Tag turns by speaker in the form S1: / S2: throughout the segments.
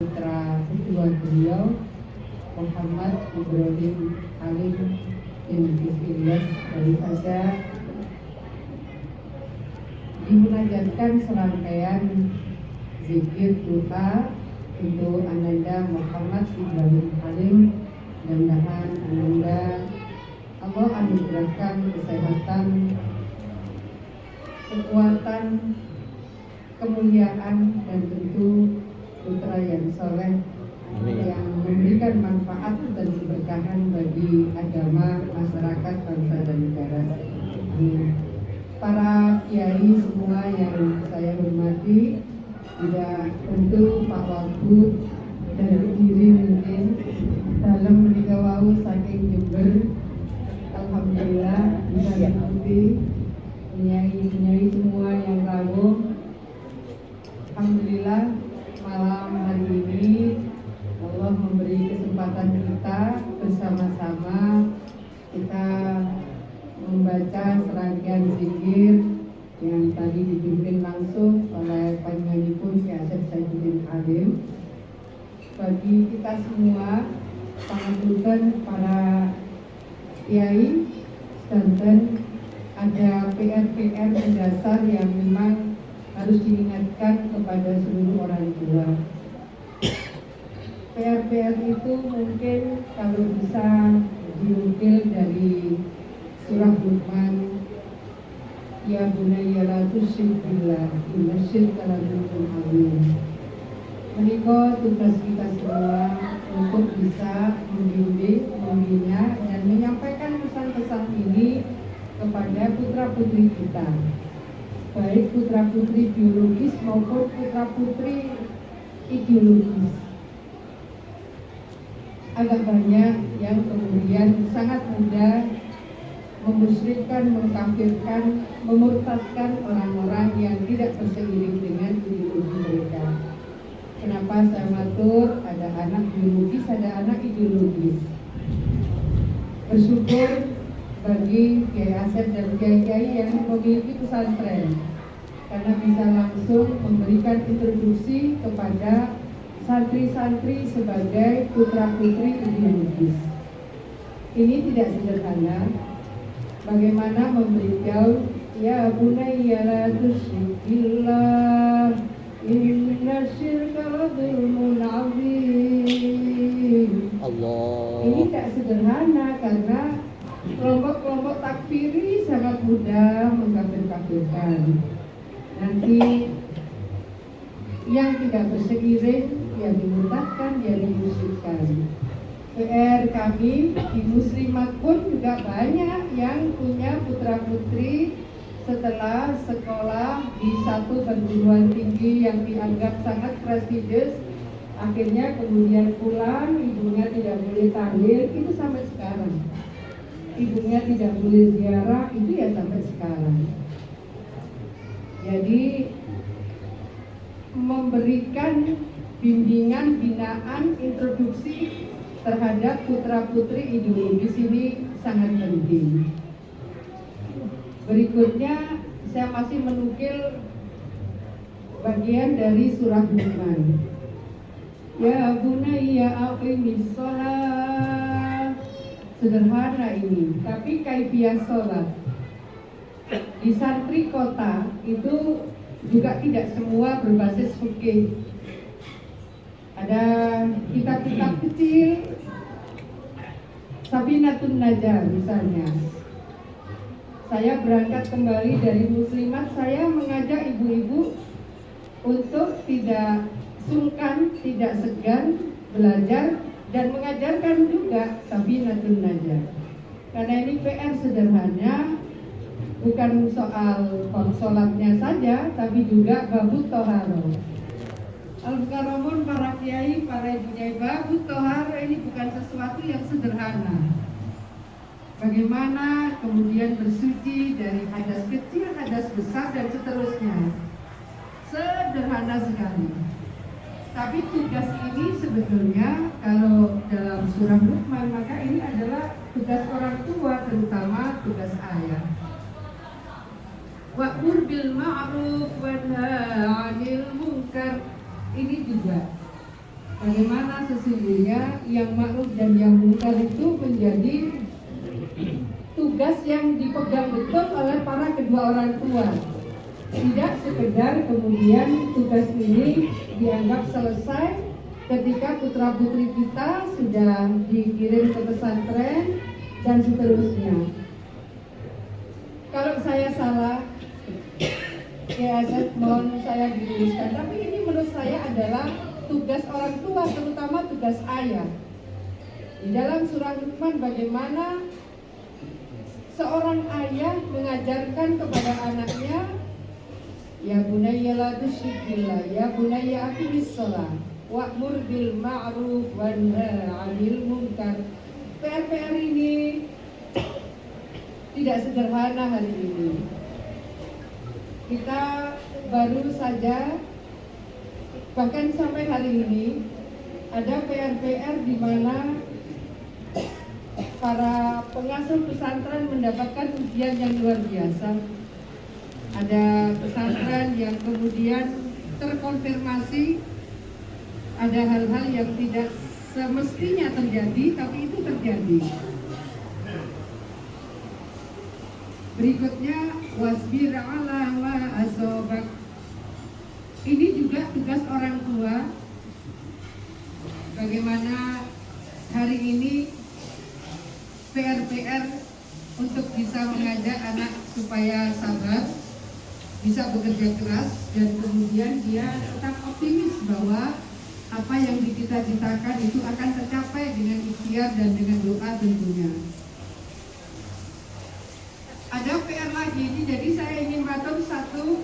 S1: putra kedua beliau Muhammad Ibrahim Halim bin Ilyas daripada dimunajatkan serangkaian zikir doa untuk Ananda Muhammad Ibrahim Halim. Mudah-mudahan Ananda Allah anugerahkan kesehatan, kekuatan, kemuliaan, dan tentu putra yang soleh yang memberikan manfaat dan keberkahan bagi agama, masyarakat, bangsa dan negara. Para kiai semua yang saya hormati, juga tentu Pak Wagub dari Kediri mungkin dalam menikah wau saking Jember, alhamdulillah bisa diikuti penyanyi semua yang rawuh. Alhamdulillah malam hari ini Allah memberi kesempatan kita bersama-sama kita membaca serangkaian zikir yang tadi dipimpin langsung oleh penyanyi Syekh Asep Saifuddin Alim. Bagi kita semua, pangapunten para kiai, dan ada PR-PR mendasar yang memang harus diingatkan kepada seluruh orang tua. PR-PR itu mungkin kalau bisa diukil dari surah Luqman, ya bunayya la tusyrik billah inna syirka la dzulmun adzim. Menika tugas kita semua untuk bisa membimbing, membina, dan menyampaikan pesan-pesan ini kepada putra-putri kita, baik putra-putri biologis maupun putra-putri ideologis. Agak banyak yang kemudian sangat mudah memusyrikkan, mengkafirkan, memurtadkan orang-orang yang tidak berseiring dengan ideologi mereka. Kenapa saya matur ada anak biologis, ada anak ideologis. Bersyukur bagi Kiai Asep dan kiai-kiai yang memiliki pesantren, karena bisa langsung memberikan introduksi kepada santri-santri sebagai putra-putri ideologis. Ini tidak sederhana. Bagaimana memberitahu ya bunayya la tusyrik billah inna syirka la dzulmun adzim. Allah. Ini tidak sederhana karena kelompok-kelompok takfiri sangat mudah mengkafir-kafirkan. Nanti yang tidak berseiring yang dimurtadkan, yang dimusyrikkan. PR kami di Muslimat pun juga banyak yang punya putra-putri setelah sekolah di satu perguruan tinggi yang dianggap sangat prestisius, akhirnya kemudian pulang, ibunya tidak boleh tahlil, itu sampai sekarang. Ibunya tidak boleh ziarah, itu ya sampai sekarang. Jadi memberikan bimbingan, binaan, introduksi terhadap putra-putri ideologis ini sangat penting. Berikutnya saya masih menukil bagian dari surah Luqman. Ya bunayya aqimis shalah. Sederhana ini, tapi kaifiyah sholat di santri kota itu juga tidak semua berbasis fikih. Ada kitab-kitab kecil, Sabinatun Najah misalnya. Saya berangkat kembali dari Muslimat, saya mengajak ibu-ibu untuk tidak sungkan, tidak segan belajar dan mengajarkan juga Sabinatun Najah. Karena ini PR sederhana, bukan soal sholatnya saja, tapi juga babut toharo. Al-Fukaramun, para kiai, para ibu-ibu, babut toharo ini bukan sesuatu yang sederhana. Bagaimana kemudian bersuci dari hadas kecil, hadas besar, dan seterusnya. Sederhana sekali. Tapi tugas ini sebetulnya kalau dalam surah Luqman, maka ini adalah tugas orang tua, terutama tugas ayah. Wa'mur bil ma'ruf wa nahy 'anil munkar. Ini juga bagaimana sesungguhnya yang ma'ruf dan yang munkar itu menjadi tugas yang dipegang betul oleh para kedua orang tua. Tidak sekedar kemudian tugas ini dianggap selesai ketika putra-putri kita sudah dikirim ke pesantren dan seterusnya. Kalau saya salah, ya saya mohon saya diluruskan. Tapi ini menurut saya adalah tugas orang tua, terutama tugas ayah. Di dalam surah Luqman bagaimana seorang ayah mengajarkan kepada anaknya, ya bunayya la tusyrik billah, ya bunayya aqimis shalah wa'mur bil ma'ruf wanha 'anil munkar. PR ini tidak sederhana hari ini. Kita baru saja, bahkan sampai hari ini ada PR di mana para pengasuh pesantren mendapatkan ujian yang luar biasa. Ada pesantren yang kemudian terkonfirmasi ada hal-hal yang tidak semestinya terjadi, tapi itu terjadi. Berikutnya wasbir ala ma asobak. Ini juga tugas orang tua. Bagaimana hari ini PR untuk bisa mengajak anak supaya sabar, bisa bekerja keras, dan kemudian dia tetap optimis bahwa apa yang dicita-citakan itu akan tercapai dengan ikhtiar dan dengan doa tentunya. Ada PR lagi ini, jadi saya ingin batur satu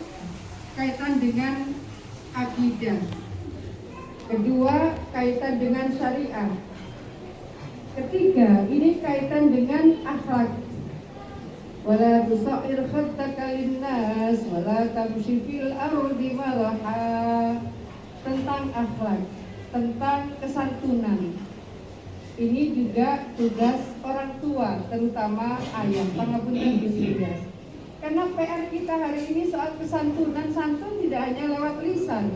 S1: kaitan dengan akidah, kedua kaitan dengan syariah, ketiga ini kaitan dengan akhlak. Wala tusair khaddaka linnas wala tamshi fil ardi maraha. Tentang akhlak, tentang kesantunan. Ini juga tugas orang tua, terutama ayah, pangapunten Gusti. Karena PR kita hari ini soal kesantunan. Santun tidak hanya lewat lisan,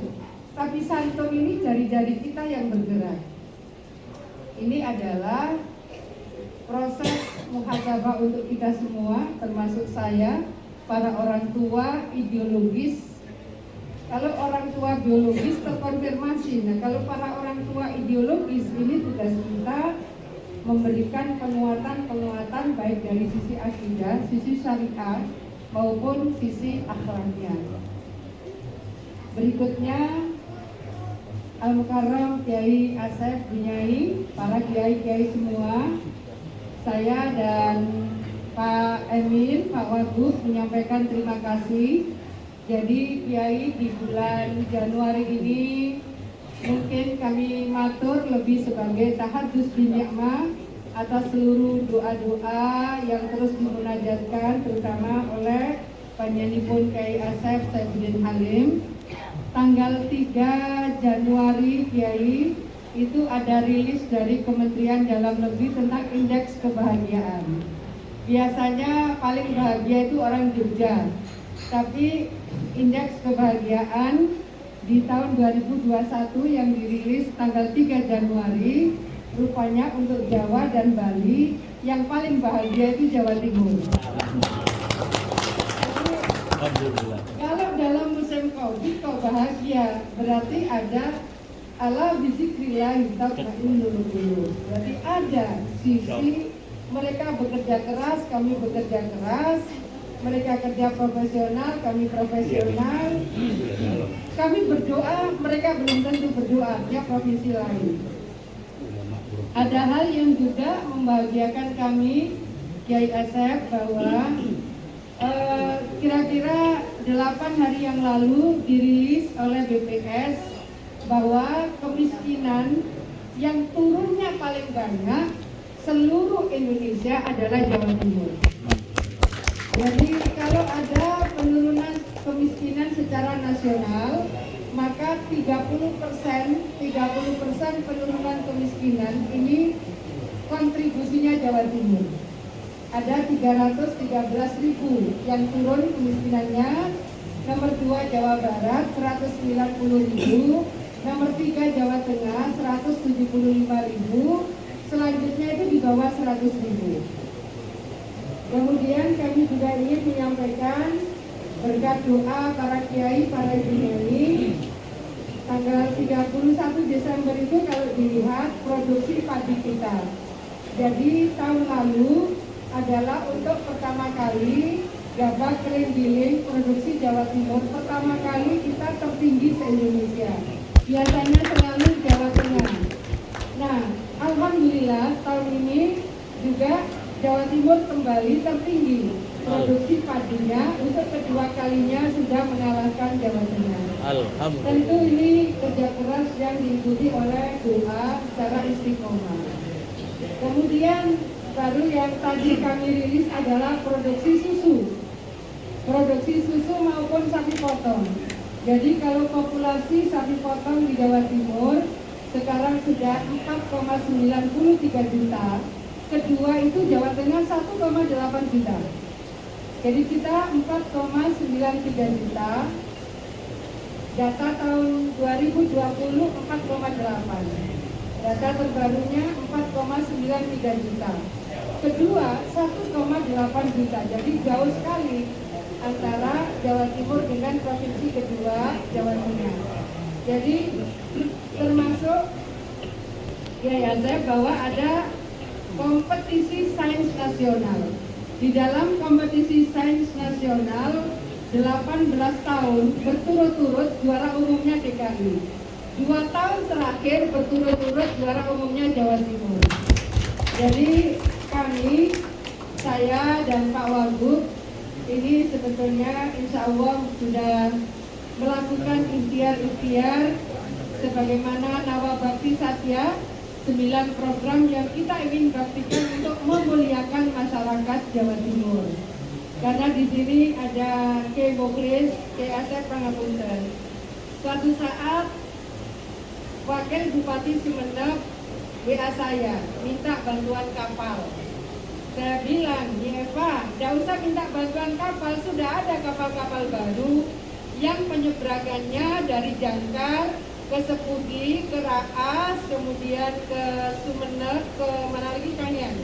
S1: tapi santun ini jari-jari kita yang bergerak. Ini adalah proses muhasabah untuk kita semua, termasuk saya, para orang tua ideologis. Kalau orang tua biologis terkonfirmasi. Nah, kalau para orang tua ideologis, ini tugas kita memberikan penguatan baik dari sisi akidah, sisi syariah maupun sisi akhlaknya. Berikutnya Al-Mukarram Kiai Asep Bunyai, para kiai-kiai semua, saya dan Pak Emil, Pak Wagub menyampaikan terima kasih. Jadi Kiai di bulan Januari ini mungkin kami matur lebih sebagai tahadus bin ni'mah atas seluruh doa-doa yang terus dimunajatkan, terutama oleh panjenengan Kiai Asep Saifuddin Halim. Tanggal 3 Januari Kiai itu ada rilis dari Kementerian Dalam Negeri tentang indeks kebahagiaan. Biasanya paling bahagia itu orang Jogja, tapi indeks kebahagiaan di tahun 2021 yang dirilis tanggal 3 Januari rupanya untuk Jawa dan Bali yang paling bahagia itu Jawa Timur. Kalau dalam musim Covid kok bahagia, berarti ada ala bizikrillah tatma'innul qulub. Berarti ada sisi mereka bekerja keras, kami bekerja keras. Mereka kerja profesional, kami profesional. Kami berdoa, mereka belum tentu berdoa, ya provinsi lain. Ada hal yang juga membahagiakan kami, Kiai Asep, bahwa kira-kira 8 hari yang lalu dirilis oleh BPS bahwa kemiskinan yang turunnya paling banyak seluruh Indonesia adalah Jawa Timur. Jadi kalau ada penurunan kemiskinan secara nasional, maka 30% penurunan kemiskinan ini kontribusinya Jawa Timur. Ada 313.000 yang turun kemiskinannya. Nomor 2 Jawa Barat 190.000, nomor 3 Jawa Tengah 75.000, selanjutnya itu di bawah 100.000. Kemudian kami juga ingin menyampaikan berkat doa para kiai, para kiai, tanggal 31 Desember itu kalau dilihat produksi padi kita. Jadi tahun lalu adalah untuk pertama kali gabah kering giling produksi Jawa Timur pertama kali kita tertinggi se-Indonesia. Biasanya selalu Jawa Tengah. Nah, alhamdulillah tahun ini juga Jawa Timur kembali tertinggi produksi padinya, untuk kedua kalinya sudah mengalahkan Jawa Tengah. Alhamdulillah. Tentu ini kerja keras yang diikuti oleh doa secara istiqomah. Kemudian baru yang tadi kami rilis adalah produksi susu. Produksi susu maupun sapi potong. Jadi kalau populasi sapi potong di Jawa Timur sekarang sudah 4,93 juta. Kedua itu Jawa Tengah 1,8 juta. Jadi kita 4,93 juta. Data tahun 2020 4,8. Data terbarunya 4,93 juta. Kedua 1,8 juta. Jadi jauh sekali antara Jawa Timur dengan provinsi kedua Jawa Tengah. Jadi termasuk ya saya bahwa ada kompetisi sains nasional. Di dalam kompetisi sains nasional 18 tahun berturut-turut juara umumnya DKI. 2 tahun terakhir berturut-turut juara umumnya Jawa Timur. Jadi kami, saya dan Pak Wagub ini sebetulnya insya Allah sudah melakukan ikhtiar-ikhtiar sebagaimana Nawabakti Satya, 9 program yang kita ingin baktikan untuk memuliakan masyarakat Jawa Timur. Karena di sini ada K. Bokris, K. Asep Pangapunten. Suatu saat Wakil Bupati Sumeneb WA saya, minta bantuan kapal. Saya bilang, ya Pak, tidak usah minta bantuan kapal, sudah ada kapal-kapal baru yang penyeberangannya dari Jangkar ke Sepudi, ke Raas, kemudian ke Sumeneb, ke mana lagi Kanyan.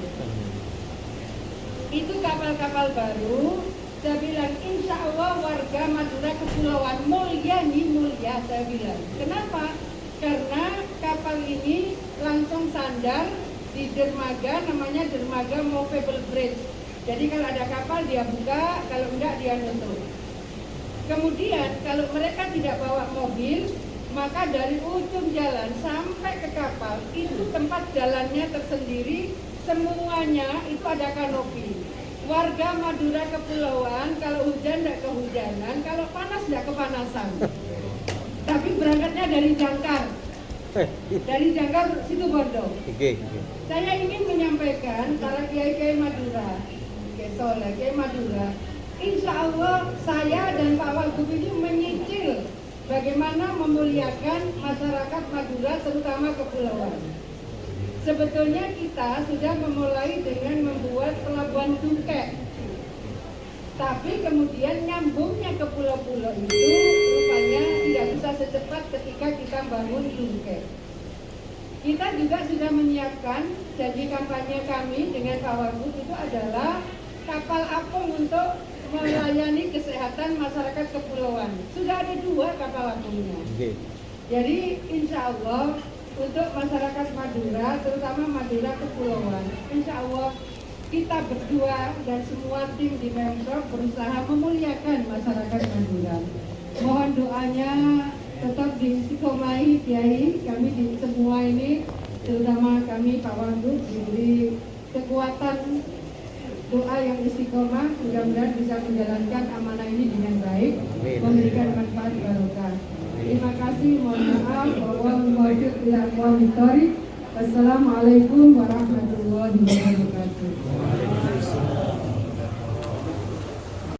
S1: Itu kapal-kapal baru. Saya bilang, insya Allah warga Madura Kepulauan mulia nih, mulia, saya bilang. Kenapa? Karena kapal ini langsung sandar di dermaga, namanya dermaga movable bridge. Jadi kalau ada kapal dia buka, kalau enggak dia nutup. Kemudian kalau mereka tidak bawa mobil, maka dari ujung jalan sampai ke kapal itu tempat jalannya tersendiri, semuanya itu ada kanopi. Warga Madura Kepulauan kalau hujan tidak kehujanan, kalau panas tidak kepanasan. Tapi berangkatnya dari Jangkar. Dari Jangkar Situbondo. Saya ingin menyampaikan para kiai-kiai Madura, Kiai Soleh, Kiai Madura, insya Allah saya dan Pak Wagub ini menyicil bagaimana memuliakan masyarakat Madura, terutama kepulauan. Sebetulnya kita sudah memulai dengan membuat pelabuhan Dungkek. Tapi kemudian nyambungnya ke pulau-pulau itu rupanya tidak bisa secepat ketika kita bangun Dungkek. Kita juga sudah menyiapkan janji kampanye kami dengan Pak Wagub itu adalah kapal apung untuk melayani kesehatan masyarakat kepulauan. Sudah ada 2 kapal apungnya. Jadi insya Allah untuk masyarakat Madura, terutama Madura Kepulauan, insya Allah kita berdua dan semua tim di Pemprov berusaha memuliakan masyarakat Madura. Mohon doanya tetap diistiqomahi Kiai, kami di semua ini, terutama kami Pak Wagub diberi kekuatan doa yang istiqomah, mudah-mudahan bisa menjalankan amanah ini dengan baik, memberikan manfaat barokah. Terima kasih, mohon maaf, Assalamualaikum warahmatullahi wabarakatuh.